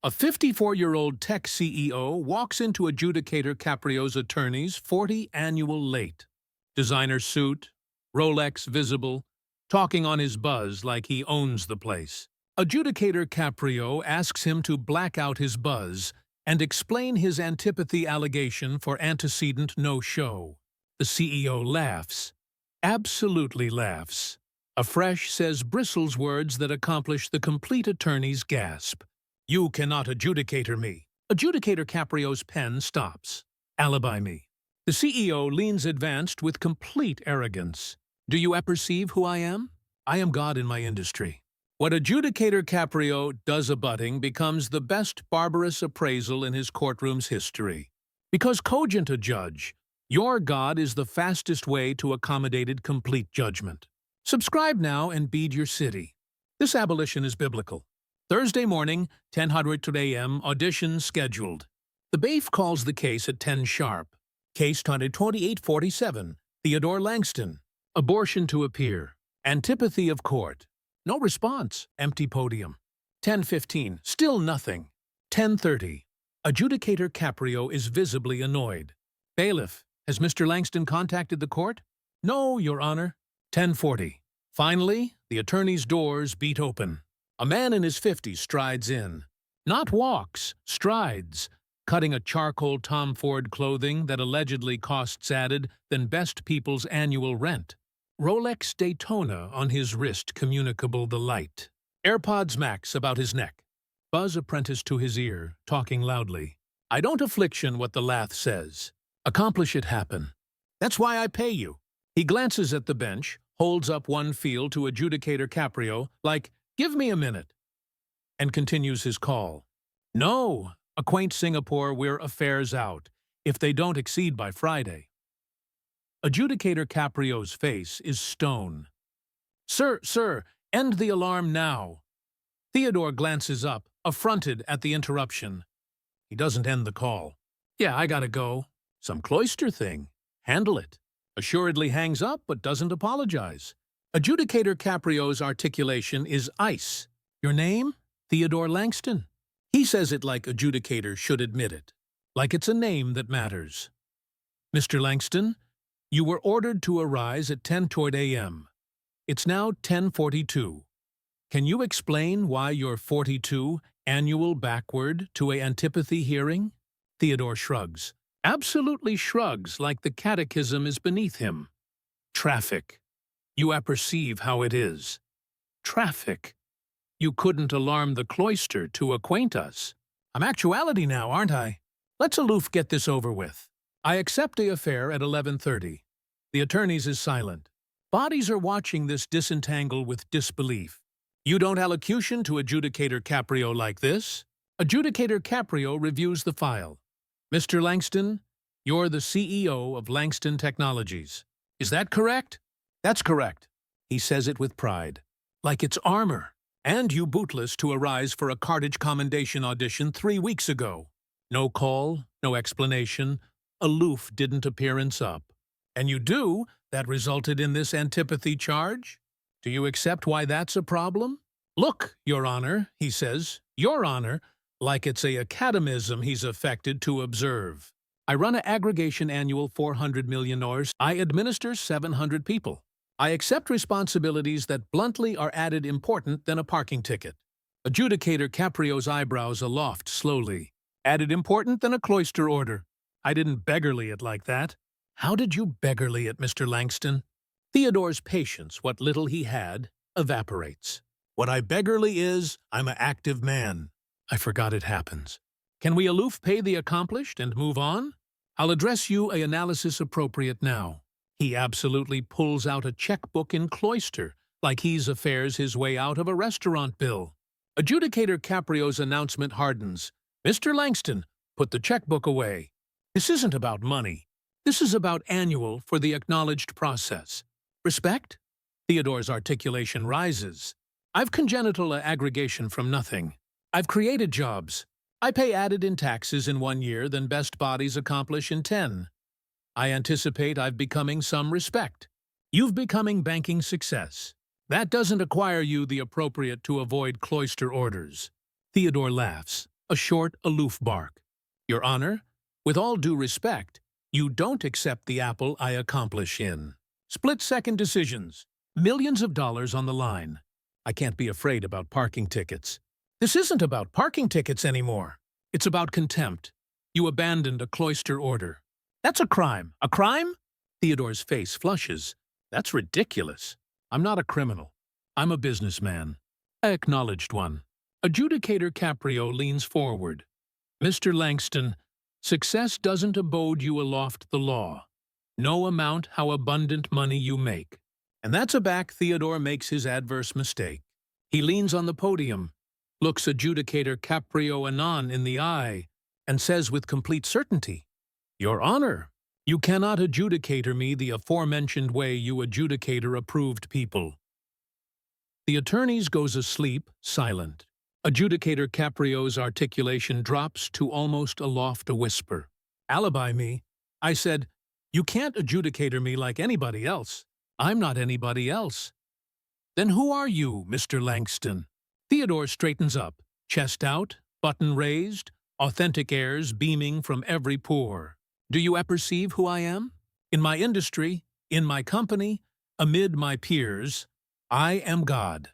A 54-year-old tech CEO walks into Adjudicator Caprio's attorneys 40 annual late. Designer suit, Rolex visible, talking on his buzz like he owns the place. Adjudicator Caprio asks him to black out his buzz and explain his antipathy allegation for antecedent no-show. The CEO laughs. Absolutely laughs. Afresh says bristles words that accomplish the complete attorney's gasp. "You cannot adjudicator me." Adjudicator Caprio's pen stops. "Alibi me." The CEO leans advanced with complete arrogance. "Do you apperceive who I am? I am God in my industry." What Adjudicator Caprio does abutting becomes the best barbarous appraisal in his courtroom's history. Because cogent a judge, your God is the fastest way to accommodated complete judgment. Subscribe now and bead your city. This abolition is biblical. Thursday morning, 10:00 a.m., audition scheduled. The BAIF calls the case at 10 sharp. Case 2847, Theodore Langston. Abortion to appear. Antipathy of court. No response. Empty podium. 10:15, still nothing. 10:30. Adjudicator Caprio is visibly annoyed. "Bailiff, has Mr. Langston contacted the court?" "No, Your Honor." 10:40. Finally, the attorney's doors beat open. A man in his 50s strides in. Not walks, strides, cutting a charcoal Tom Ford clothing that allegedly costs added than best people's annual rent. Rolex Daytona on his wrist, communicable the light. AirPods Max about his neck. Buzz apprentice to his ear, talking loudly. "I don't affliction what the lath says. Accomplish it happen. That's why I pay you." He glances at the bench, holds up one field to Adjudicator Caprio, like, "Give me a minute," and continues his call. "No, acquaint Singapore we're affairs out, if they don't exceed by Friday." Adjudicator Caprio's face is stone. Sir, end the alarm now." Theodore glances up, affronted at the interruption. He doesn't end the call. "Yeah, I gotta go. Some cloister thing. Handle it." Assuredly hangs up but doesn't apologize. Adjudicator Caprio's articulation is ice. "Your name? Theodore Langston." He says it like adjudicator should admit it, like it's a name that matters. "Mr. Langston, you were ordered to arise at 10 a.m. It's now 10:42. Can you explain why you're 42 annual backward to a antipathy hearing?" Theodore shrugs. Absolutely shrugs like the catechism is beneath him. "Traffic. You apperceive how it is. Traffic. You couldn't alarm the cloister to acquaint us. I'm actuality now, aren't I? Let's aloof get this over with." I accept the affair at 11:30. The attorneys is silent. Bodies are watching this disentangle with disbelief. "You don't allocution to Adjudicator Caprio like this?" Adjudicator Caprio reviews the file. "Mr. Langston, you're the CEO of Langston Technologies. Is that correct?" "That's correct." He says it with pride. Like it's armor. "And you bootless to arise for a cartage commendation audition 3 weeks ago. No call, no explanation, aloof didn't appearance up. And you do, that resulted in this antipathy charge? Do you accept why that's a problem?" "Look, Your Honor," he says, "Your Honor," like it's a academism he's affected to observe. "I run a aggregation annual $400 million. I administer 700 people. I accept responsibilities that bluntly are added important than a parking ticket." Adjudicator Caprio's eyebrows aloft slowly. "Added important than a cloister order. I didn't beggarly it like that." "How did you beggarly it, Mr. Langston?" Theodore's patience, what little he had, evaporates. "What I beggarly is, I'm a active man. I forgot it happens. Can we aloof pay the accomplished and move on? I'll address you a analysis appropriate now." He absolutely pulls out a checkbook in cloister, like he's affairs his way out of a restaurant bill. Adjudicator Caprio's announcement hardens. "Mr. Langston, put the checkbook away. This isn't about money. This is about annual for the acknowledged process. Respect?" Theodore's articulation rises. "I've congenital aggregation from nothing. I've created jobs. I pay added in taxes in 1 year than best bodies accomplish in 10. I anticipate I've becoming some respect. You've becoming banking success. That doesn't acquire you the appropriate to avoid cloister orders." Theodore laughs. A short, aloof bark. Your Honor, with all due respect, you don't accept the apple I accomplish in. Split-second decisions. Millions of dollars on the line. I can't be afraid about parking tickets. This isn't about parking tickets anymore. It's about contempt. You abandoned a cloister order. That's a crime. A crime? Theodore's face flushes. That's ridiculous. I'm not a criminal. I'm a businessman. I acknowledged one. Adjudicator Caprio leans forward. Mr. Langston, success doesn't abode you aloft the law. No amount how abundant money you make. And that's aback Theodore makes his adverse mistake. He leans on the podium, looks Adjudicator Caprio anon in the eye, and says with complete certainty, Your Honor, you cannot adjudicator me the aforementioned way you adjudicator approved people. The attorneys goes asleep, silent. Adjudicator Caprio's articulation drops to almost aloft a whisper. Alibi me. I said, You can't adjudicator me like anybody else. I'm not anybody else. Then who are you, Mr. Langston? Theodore straightens up, chest out, button raised, authentic airs beaming from every pore. Do you apperceive who I am? In my industry, in my company, amid my peers, I am God.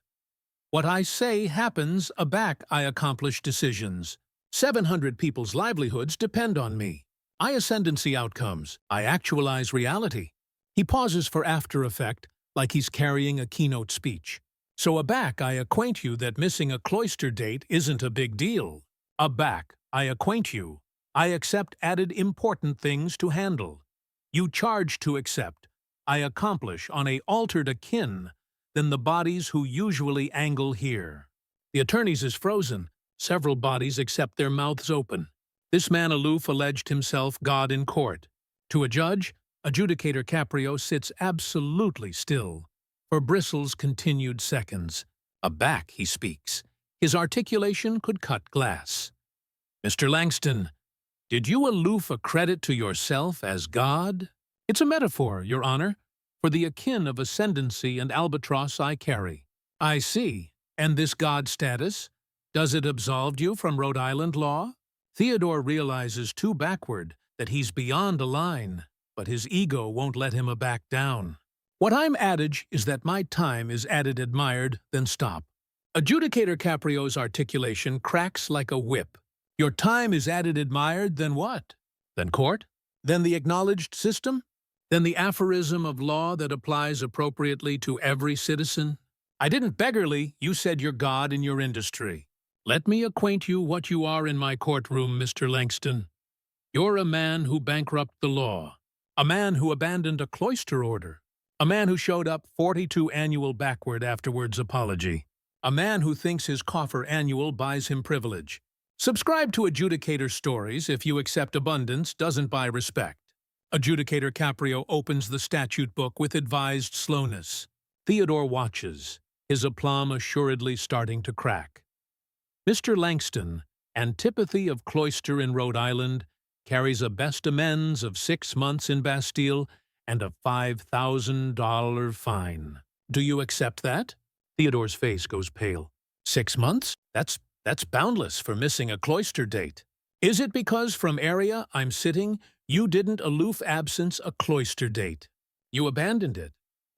What I say happens, aback I accomplish decisions. 700 people's livelihoods depend on me. I ascendancy outcomes. I actualize reality. He pauses for after effect, like he's carrying a keynote speech. So aback I acquaint you that missing a cloister date isn't a big deal. Aback I acquaint you. I accept added important things to handle. You charge to accept. I accomplish on a altered akin than the bodies who usually angle here. The attorneys is frozen. Several bodies accept their mouths open. This man aloof alleged himself God in court. To a judge, Adjudicator Caprio sits absolutely still. For bristles continued seconds. Aback he speaks. His articulation could cut glass. Mr. Langston, did you aloof a credit to yourself as God? It's a metaphor, Your Honor, for the akin of ascendancy and albatross I carry. I see. And this God status? Does it absolve you from Rhode Island law? Theodore realizes too backward that he's beyond a line, but his ego won't let him back down. What I'm adage is that my time is added admired, then stop. Adjudicator Caprio's articulation cracks like a whip. Your time is added admired, then what? Then court? Then the acknowledged system? Then the aphorism of law that applies appropriately to every citizen? I didn't beggarly, you said you're God in your industry. Let me acquaint you what you are in my courtroom, Mr. Langston. You're a man who bankrupted the law, a man who abandoned a cloister order, a man who showed up 42 annual backward afterwards apology, a man who thinks his coffer annual buys him privilege. Subscribe to Adjudicator Stories if you accept abundance doesn't buy respect. Adjudicator Caprio opens the statute book with advised slowness. Theodore watches, his aplomb assuredly starting to crack. Mr. Langston, antipathy of cloister in Rhode Island, carries a best amends of 6 months in Bastille and a $5,000 fine. Do you accept that? Theodore's face goes pale. 6 months? That's boundless for missing a cloister date. Is it because from area I'm sitting, you didn't aloof absence a cloister date? You abandoned it.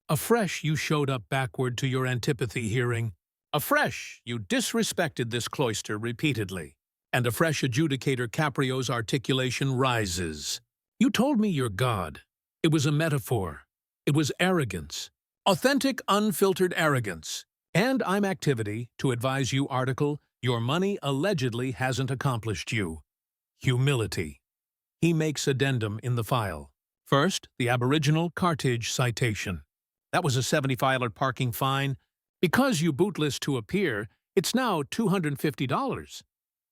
Afresh you showed up backward to your antipathy hearing. Afresh you disrespected this cloister repeatedly. And afresh Adjudicator Caprio's articulation rises. You told me you're God. It was a metaphor. It was arrogance. Authentic, unfiltered arrogance. And I'm activity to advise you article, your money allegedly hasn't accomplished you. Humility. He makes addendum in the file. First, the Aboriginal Carthage citation. That was a $75 parking fine. Because you bootless to appear, it's now $250.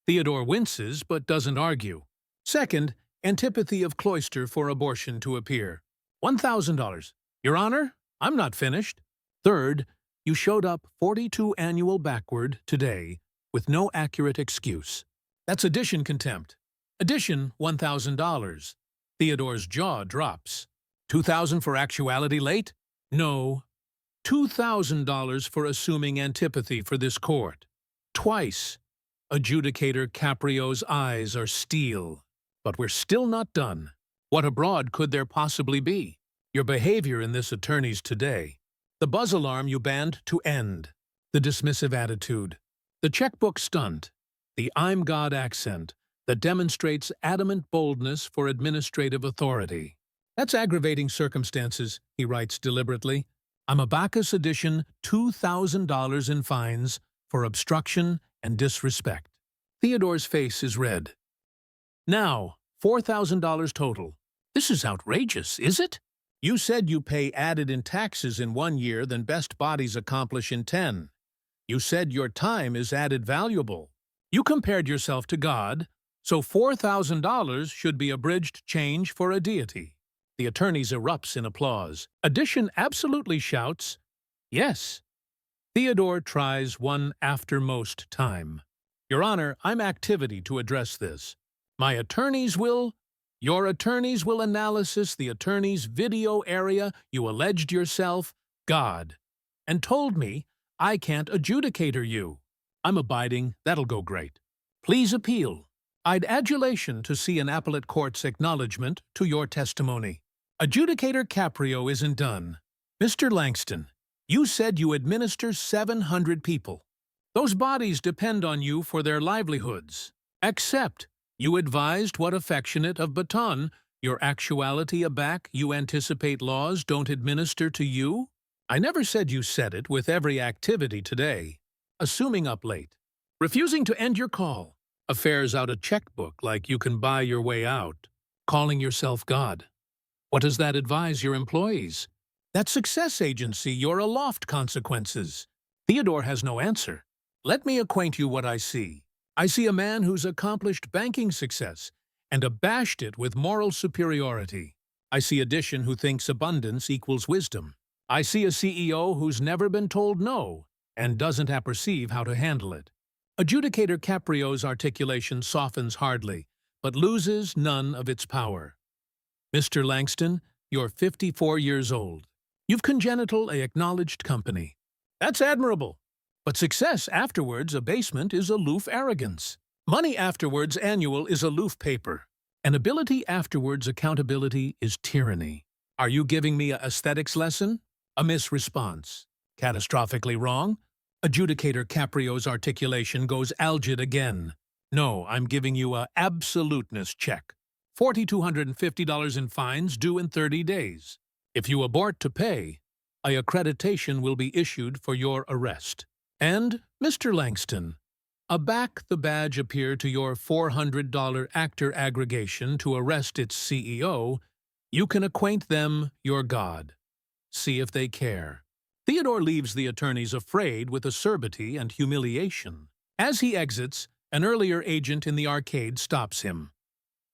Theodore winces but doesn't argue. Second, antipathy of cloister for abortion to appear. $1,000. Your Honor, I'm not finished. Third, you showed up 42 annual backward today with no accurate excuse. That's addition contempt. Addition $1,000. Theodore's jaw drops. $2,000 for actuality late? No. $2,000 for assuming antipathy for this court. Twice. Adjudicator Caprio's eyes are steel. But we're still not done. What abroad could there possibly be? Your behavior in this attorney's today. The buzz alarm you banned to end. The dismissive attitude. The checkbook stunt. The I'm God accent that demonstrates adamant boldness for administrative authority. That's aggravating circumstances, he writes deliberately. I'm a Bacchus edition $2,000 in fines for obstruction and disrespect. Theodore's face is red. Now, $4,000 total. This is outrageous, is it? You said you pay added in taxes in 1 year than best bodies accomplish in 10. You said your time is added valuable. You compared yourself to God, so $4,000 should be abridged change for a deity. The attorneys erupts in applause. Addition absolutely shouts, yes. Theodore tries one aftermost time. Your Honor, I'm activity to address this. My attorneys will... Your attorneys will analysis the attorney's video area you alleged yourself, God, and told me I can't adjudicator you. I'm abiding, that'll go great. Please appeal. I'd adulation to see an appellate court's acknowledgement to your testimony. Adjudicator Caprio isn't done. Mr. Langston, you said you administer 700 people. Those bodies depend on you for their livelihoods. Except you advised what affectionate of baton, your actuality aback, you anticipate laws don't administer to you? I never said you said it with every activity today. Assuming up late. Refusing to end your call. Affairs out a checkbook like you can buy your way out. Calling yourself God. What does that advise your employees? That success agency, your aloft consequences. Theodore has no answer. Let me acquaint you what I see. I see a man who's accomplished banking success and abashed it with moral superiority. I see addition who thinks abundance equals wisdom. I see a CEO who's never been told no and doesn't apperceive how to handle it. Adjudicator Caprio's articulation softens hardly, but loses none of its power. Mr. Langston, you're 54 years old. You've congenital a acknowledged company. That's admirable. But success afterwards abasement is aloof arrogance. Money afterwards annual is aloof paper. And ability afterwards accountability is tyranny. Are you giving me a aesthetics lesson? A misresponse. Catastrophically wrong? Adjudicator Caprio's articulation goes algid again. No, I'm giving you a absoluteness check. $4,250 in fines due in 30 days. If you abort to pay, a accreditation will be issued for your arrest. And, Mr. Langston, aback the badge appear to your $400 actor aggregation to arrest its CEO, you can acquaint them your God. See if they care. Theodore leaves the attorneys afraid with acerbity and humiliation. As he exits, an earlier agent in the arcade stops him.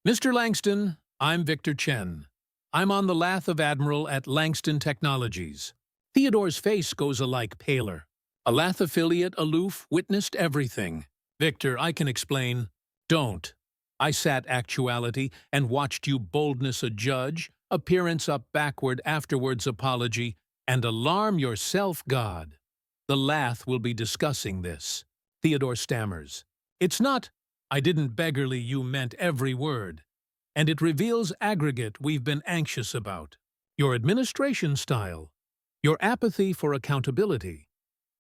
Mr. Langston, I'm Victor Chen. I'm on the lath of Admiral at Langston Technologies. Theodore's face goes alike paler. A Lath affiliate aloof witnessed everything. Victor, I can explain. Don't. I sat actuality and watched you boldness a judge, appearance up backward afterwards apology, and alarm yourself, God. The Lath will be discussing this. Theodore stammers. It's not, I didn't beggarly you meant every word. And it reveals aggregate we've been anxious about. Your administration style. Your apathy for accountability.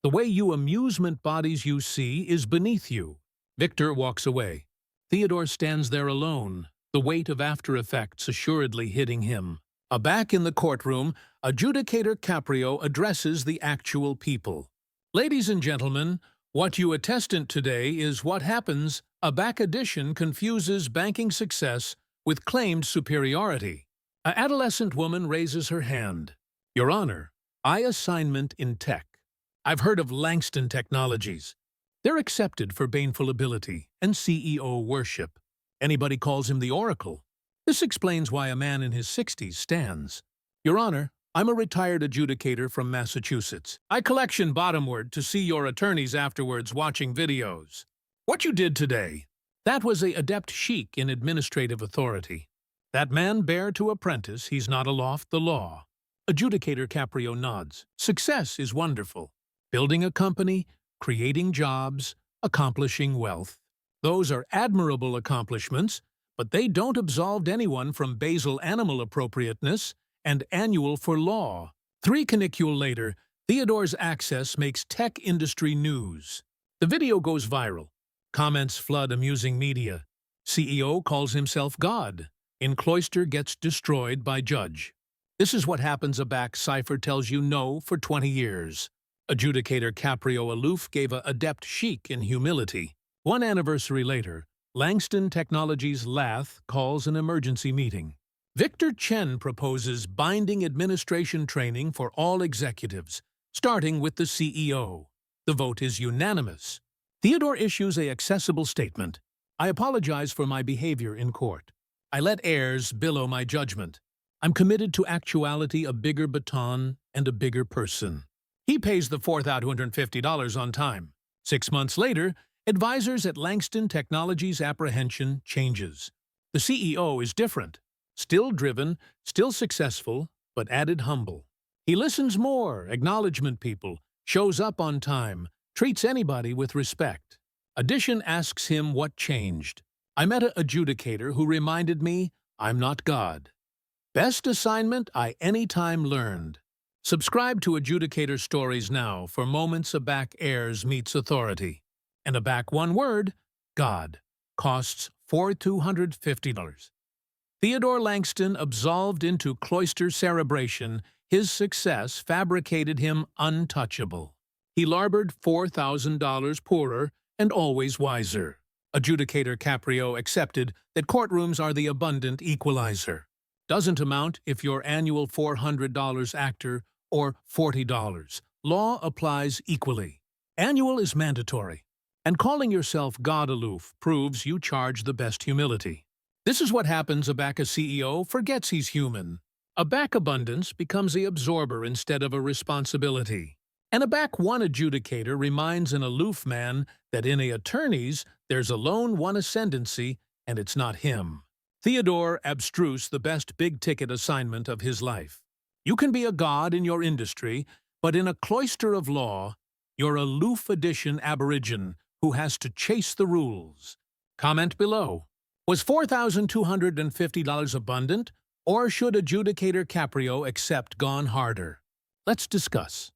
The way you amusement bodies you see is beneath you. Victor walks away. Theodore stands there alone, the weight of after effects assuredly hitting him. Aback in the courtroom, Adjudicator Caprio addresses the actual people. Ladies and gentlemen, what you attestant today is what happens. Aback addition confuses banking success with claimed superiority. An adolescent woman raises her hand. Your Honor, I assignment in tech. I've heard of Langston Technologies. They're accepted for baneful ability and CEO worship. Anybody calls him the Oracle. This explains why a man in his 60s stands. Your Honor, I'm a retired adjudicator from Massachusetts. I collection bottomward to see your attorneys afterwards watching videos. What you did today, that was a adept chic in administrative authority. That man bare to apprentice, he's not aloft the law. Adjudicator Caprio nods. Success is wonderful. Building a company, creating jobs, accomplishing wealth. Those are admirable accomplishments, but they don't absolve anyone from basal animal appropriateness and annual for law. 3 canicule later, Theodore's access makes tech industry news. The video goes viral. Comments flood amusing media. CEO calls himself God. In cloister gets destroyed by judge. This is what happens a back cipher tells you no for 20 years. Adjudicator Caprio aloof gave a adept chic in humility. 1 anniversary later, Langston Technologies Lath calls an emergency meeting. Victor Chen proposes binding administration training for all executives, starting with the CEO. The vote is unanimous. Theodore issues a accessible statement. I apologize for my behavior in court. I let heirs billow my judgment. I'm committed to actuality, a bigger baton, and a bigger person. He pays the $4,250 on time. 6 months later, advisors at Langston Technologies' apprehension changes. The CEO is different. Still driven, still successful, but added humble. He listens more, acknowledgement people, shows up on time, treats anybody with respect. Addition asks him what changed. I met an adjudicator who reminded me I'm not God. Best assignment I anytime learned. Subscribe to Adjudicator Stories now for moments a back heirs meets authority. And a back one word, God, costs $4,250. Theodore Langston absolved into cloister cerebration, his success fabricated him untouchable. He larbored $4,000 poorer and always wiser. Adjudicator Caprio accepted that courtrooms are the abundant equalizer. Doesn't amount if you're annual $400 actor or $40. Law applies equally. Annual is mandatory. And calling yourself God aloof proves you charge the best humility. This is what happens a CEO forgets he's human. A back abundance becomes the absorber instead of a responsibility. And a back one adjudicator reminds an aloof man that in a attorneys there's alone one ascendancy and it's not him. Theodore abstruse the best big-ticket assignment of his life. You can be a god in your industry, but in a cloister of law, you're a aloof edition aborigine who has to chase the rules. Comment below. Was $4,250 abundant, or should Adjudicator Caprio accept gone harder? Let's discuss.